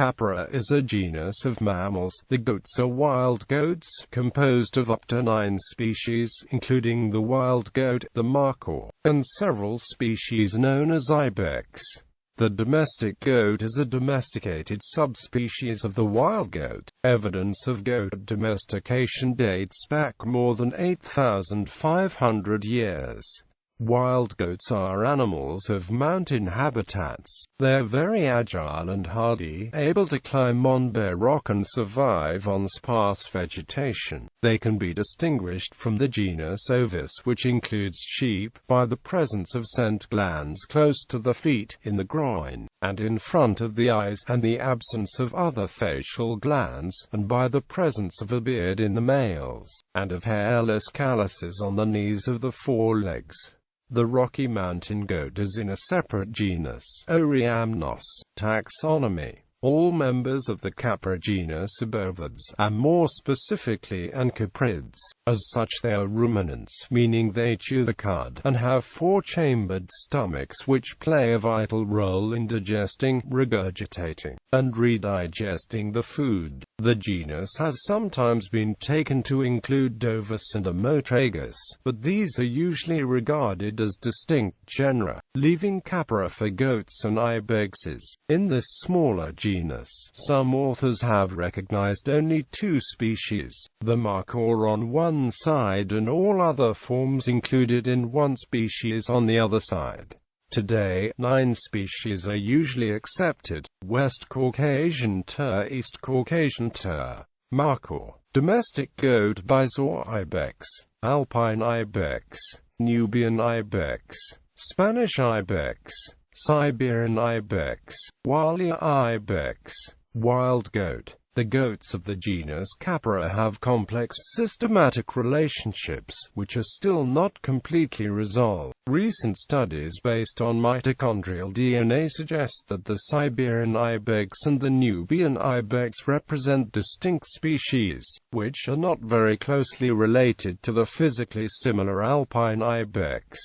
Capra is a genus of mammals. The goats are wild goats, composed of up to 9 species, including the wild goat, the markhor, and several species known as ibex. The domestic goat is a domesticated subspecies of the wild goat. Evidence of goat domestication dates back more than 8,500 years. Wild goats are animals of mountain habitats. They are very agile and hardy, able to climb on bare rock and survive on sparse vegetation. They can be distinguished from the genus Ovis, which includes sheep, by the presence of scent glands close to the feet, in the groin, and in front of the eyes, and the absence of other facial glands, and by the presence of a beard in the males, and of hairless calluses on the knees of the forelegs. The Rocky Mountain goat is in a separate genus, Oreamnos, taxonomy. All members of the Capra genus are bovids, and more specifically ancaprids. As such they are ruminants, meaning they chew the cud, and have 4-chambered stomachs which play a vital role in digesting, regurgitating, and redigesting the food. The genus has sometimes been taken to include Dovis and Amotragus, but these are usually regarded as distinct genera, leaving Capra for goats and ibexes. In this smaller genus, some authors have recognized only 2 species, the markhor on one side and all other forms included in one species on the other side. Today, 9 species are usually accepted: West Caucasian ter, East Caucasian ter, markhor, domestic goat, bizor ibex, alpine ibex, Nubian ibex, Spanish ibex, Siberian ibex, Walia ibex, wild goat. The goats of the genus Capra have complex systematic relationships, which are still not completely resolved. Recent studies based on mitochondrial DNA suggest that the Siberian ibex and the Nubian ibex represent distinct species, which are not very closely related to the physically similar alpine ibex.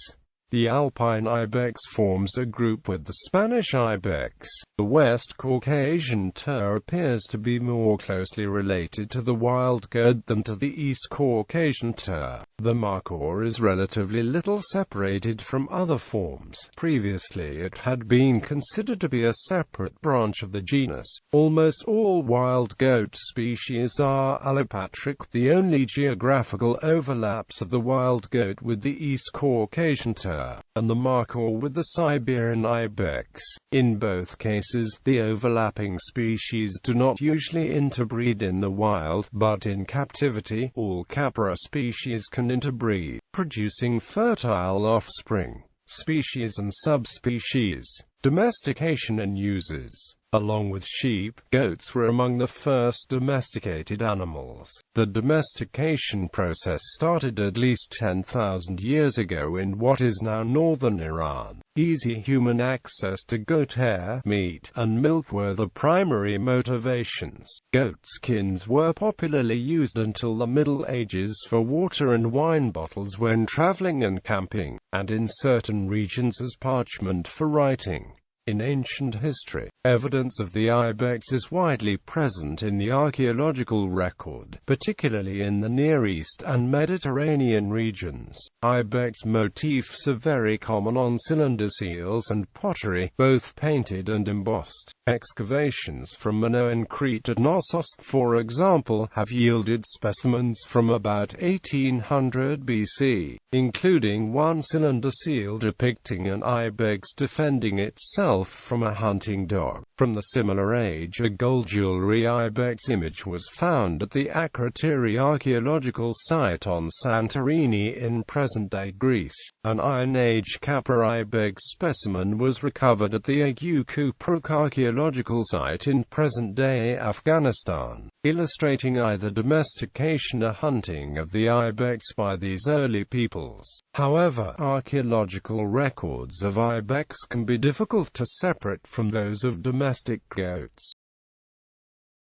The alpine ibex forms a group with the Spanish ibex. The West Caucasian ter appears to be more closely related to the wild goat than to the East Caucasian ter. The markhor is relatively little separated from other forms. Previously it had been considered to be a separate branch of the genus. Almost all wild goat species are allopatric. The only geographical overlaps of the wild goat with the East Caucasian ter and the markhor with the Siberian ibex. In both cases, the overlapping species do not usually interbreed in the wild, but in captivity, all Capra species can interbreed, producing fertile offspring. Species and subspecies. Domestication and uses. Along with sheep, goats were among the first domesticated animals. The domestication process started at least 10,000 years ago in what is now northern Iran. Easy human access to goat hair, meat, and milk were the primary motivations. Goat skins were popularly used until the Middle Ages for water and wine bottles when traveling and camping, and in certain regions as parchment for writing. In ancient history, evidence of the ibex is widely present in the archaeological record, particularly in the Near East and Mediterranean regions. Ibex motifs are very common on cylinder seals and pottery, both painted and embossed. Excavations from Minoan Crete at Knossos, for example, have yielded specimens from about 1800 BC, including one cylinder seal depicting an ibex defending itself from a hunting dog. From the similar age, a gold jewelry ibex image was found at the Akrotiri archaeological site on Santorini in present-day Greece. An Iron Age Capra ibex specimen was recovered at the Agyu-Kupruk archaeological site in present-day Afghanistan, illustrating either domestication or hunting of the ibex by these early peoples. However, archaeological records of ibex can be difficult to separate from those of domestic goats.